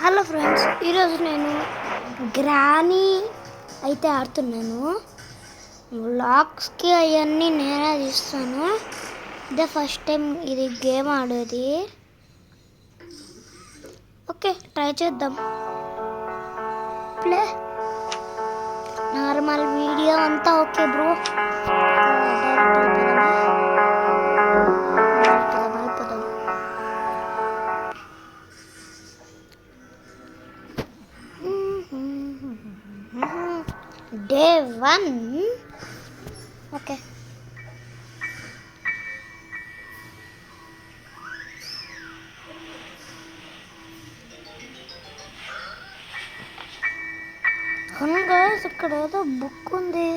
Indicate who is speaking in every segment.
Speaker 1: Hello friends, ఈరోజు నేను granny అయితే ఆడుతున్నాను. వ్లాగ్స్కి అవన్నీ నేనే తీస్తాను. ఇదే ఫస్ట్ టైం ఇది గేమ్ ఆడేది. ఓకే, ట్రై చేద్దాం. ప్లే నార్మల్ వీడియో అంతా okay bro. Day 1. Okay, guys ఇక్కడ ఏదో బుక్ ఉంది.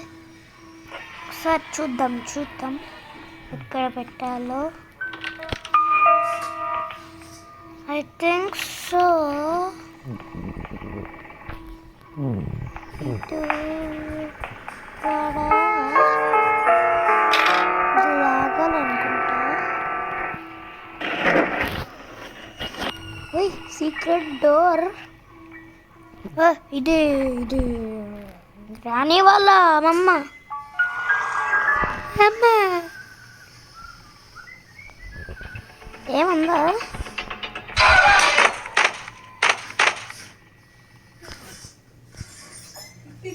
Speaker 1: ఒకసారి చూద్దాం ఎక్కడ పెట్టాలో. I think so. ఇటు లాగాలనుకుంటా. Secret door. ఇది రాణి వాళ్ళ అమ్మమ్మ. ఏముందా?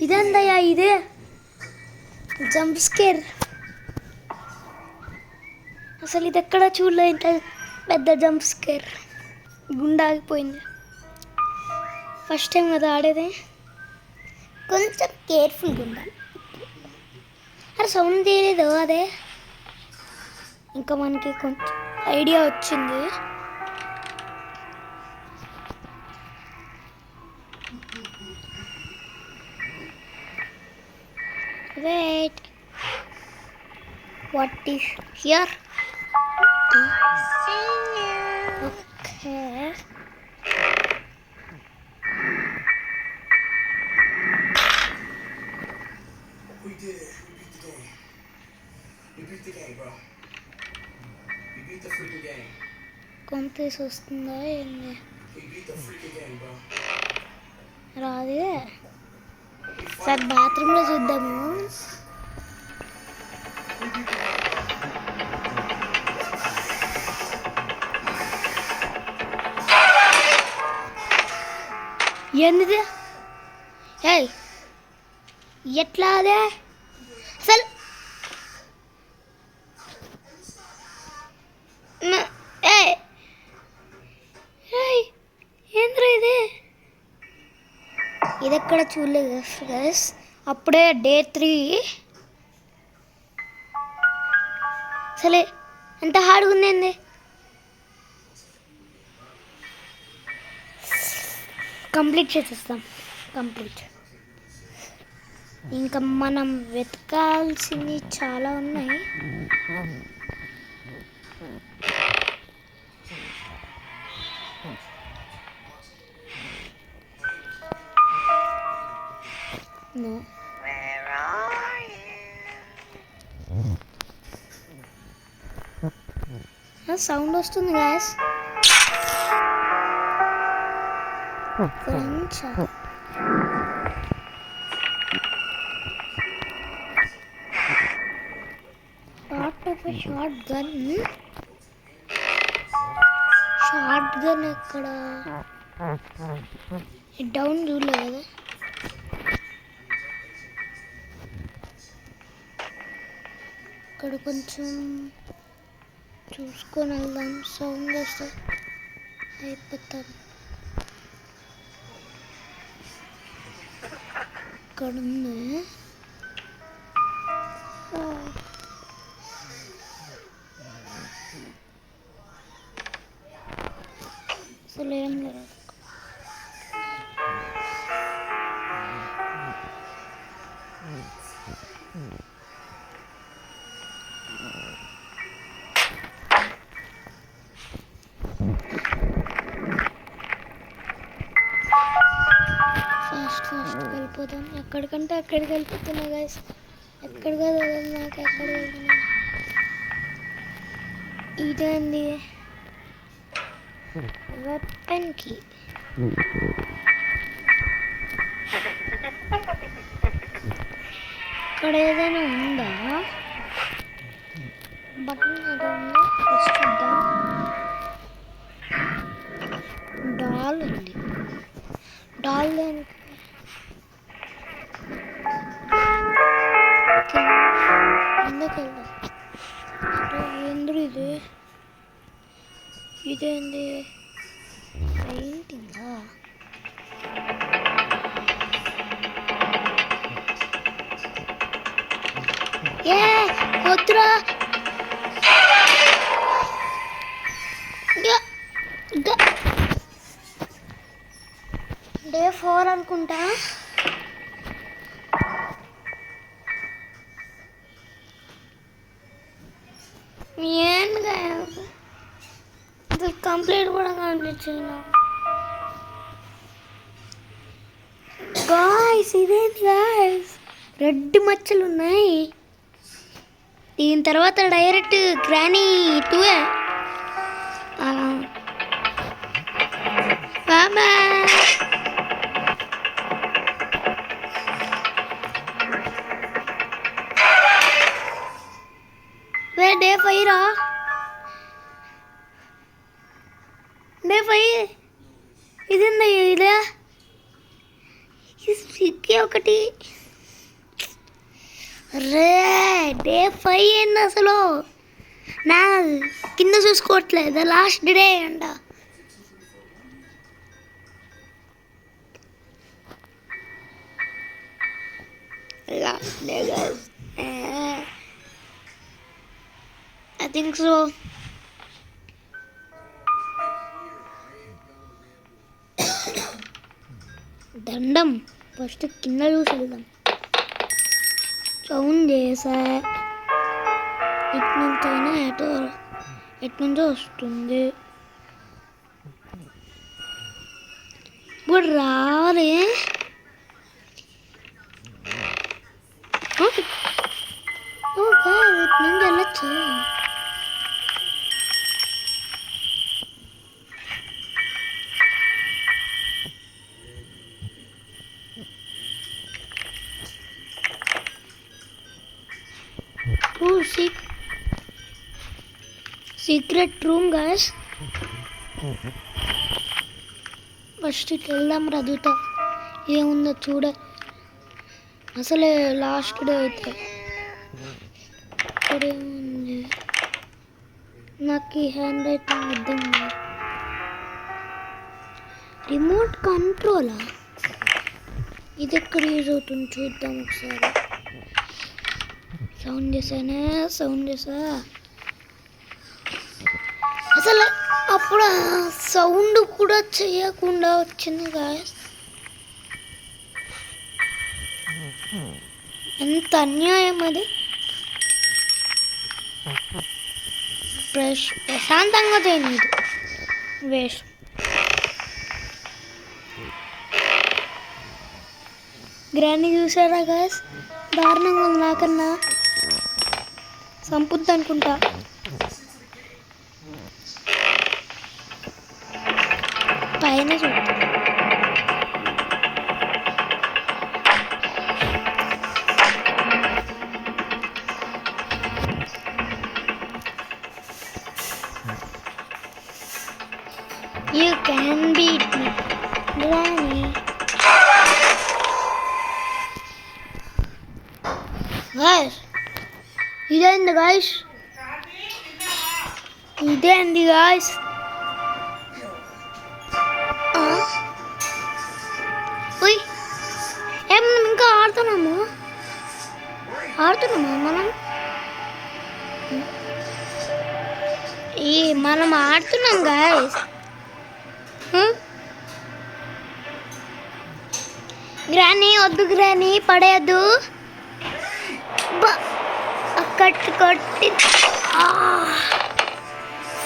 Speaker 1: ఇదేందయ్యా? ఇదే జంప్ స్కేర్. అసలు ఇది ఎక్కడ చూడలే, ఇంత పెద్ద జంప్ స్కేర్. గుండె ఆగిపోయింది. ఫస్ట్ టైం కదా ఆడేది, కొంచెం కేర్ఫుల్గా ఉండాలి. అరే సౌండ్ తీయలేదు అదే. ఇంకా మనకి కొంచెం ఐడియా వచ్చింది. Wait, what is here? Okay.
Speaker 2: We did it. We beat the game. We beat the game, bro. We beat the freaking game.
Speaker 1: కొంతేసి వస్తుందా ఏంది?
Speaker 2: We beat the freaking game, bro.
Speaker 1: రాదే. సార్ బాత్రూంలో చూద్దాము. ఏంది? ఏయ్ ఎట్లా అదే? అసలు ఏంద్రా ఇది ఎక్కడ చూడలేదు గైస్. అప్పుడే డే 3. అసలే ఎంత హార్డ్గా ఉందేంది? కంప్లీట్ చేసేస్తాం. ఇంకా మనం వెతకాల్సినవి చాలా ఉన్నాయి. సౌండ్ వస్తుంది గాయస్. కొంచెం షార్ట్ గన్ ఎక్కడ? డౌన్ చూడలే కదా. ఇక్కడ కొంచెం చూసుకొని వెళ్దాం. సౌండ్ వస్తే అయిపోతాం. ఇక్కడ ఉంది. అసలు ఏం లేదు. ఫాస్ట్ వెళ్ళిపోతాం. ఎక్కడికంటే అక్కడికి వెళ్ళిపోతున్నా గైస్. ఎక్కడ కాదు నాకు ఎక్కడ వెళ్తున్నా. ఇదేంది? వెపన్ కి ఇక్కడ ఏదైనా ఉందా? బటన్ ఏదో ఉంది, ఫస్ట్ చూద్దాం. డాల్ ఉంది. డాల్ దేనికి? కిందకి వెళ్దాం. ఎందుకు ఇది? ఇదేంది? పెయింటింగా? ఏ వద్దురా. డే 4 అనుకుంటా. ఏంగా కంప్లీట్ కూడా కంప్లీట్ చేయను. గాయ్స్ ఇదేంటి గాయ్స్, రెడ్ మచ్చలు ఉన్నాయి. దీని తర్వాత డైరెక్ట్ గ్రానీ 2. బాబా డే 5 రా. డే 5 ఇదేందా? ఇదే సిక్కే ఒకటి. రే డే 5 ఏంది అసలు? నా కింద చూసుకోవట్లేదు. లాస్ట్ డే అంట. Last day guys. I think so. దండం ఫస్ట్ కింద చూసి వెళ్దాం. సౌండ్ చేసా. ఇటు నుంచైనా ఎటు నుంచో వస్తుంది. ఇప్పుడు రాలే. ఇటు నుంచి వెళ్ళొచ్చు. Secret room guys. ఫస్ట్ ఇటు వెళ్దాం. రదుతా ఏముందో చూడ. అసలే లాస్ట్ డే అయితే ఇక్కడ ఏముంది? నాకు ఈ హ్యాండ్ రైటింగ్ అర్థం కాదు. రిమోట్ కంట్రోలా? ఇది ఎక్కడ యూజ్ అవుతుంది చూద్దాం ఒకసారి. సౌండ్ చేసా. అసలు అప్పుడు సౌండ్ కూడా చేయకుండా వచ్చింది గాయస్. ఎంత అన్యాయం అది. ప్రశాంతంగా చేయను. వేస్ట్. గ్రాండ్ చూసారా గాయస్? దారుణంగా ఉంది. నాకన్నా సంపుద్ది అనుకుంటా. పైన చూద్దాం. You can beat me, Granny. Guys, ఇదేంది guys? ఇదేంది guys? ఓయ్ ఏం మనం ఇంకా ఆడుతున్నామా మనం? మనం ఆడుతున్నాం గాయస్. గ్రానీ వద్దు, గ్రానీ పడేయద్దు. కొట్టి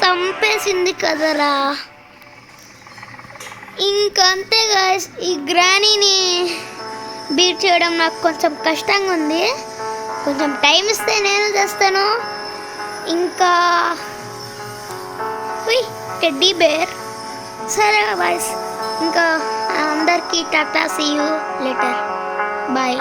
Speaker 1: చంపేసింది కదరా. ఇంకంతే గాయస్. ఈ గ్రానీని బీట్ చేయడం నాకు కొంచెం కష్టంగా ఉంది. కొంచెం టైం ఇస్తే నేను చేస్తాను. ఇంకా టెడ్డీ బేర్. సరే గాయస్. ఇంకా అందరికీ tata, see you later, bye.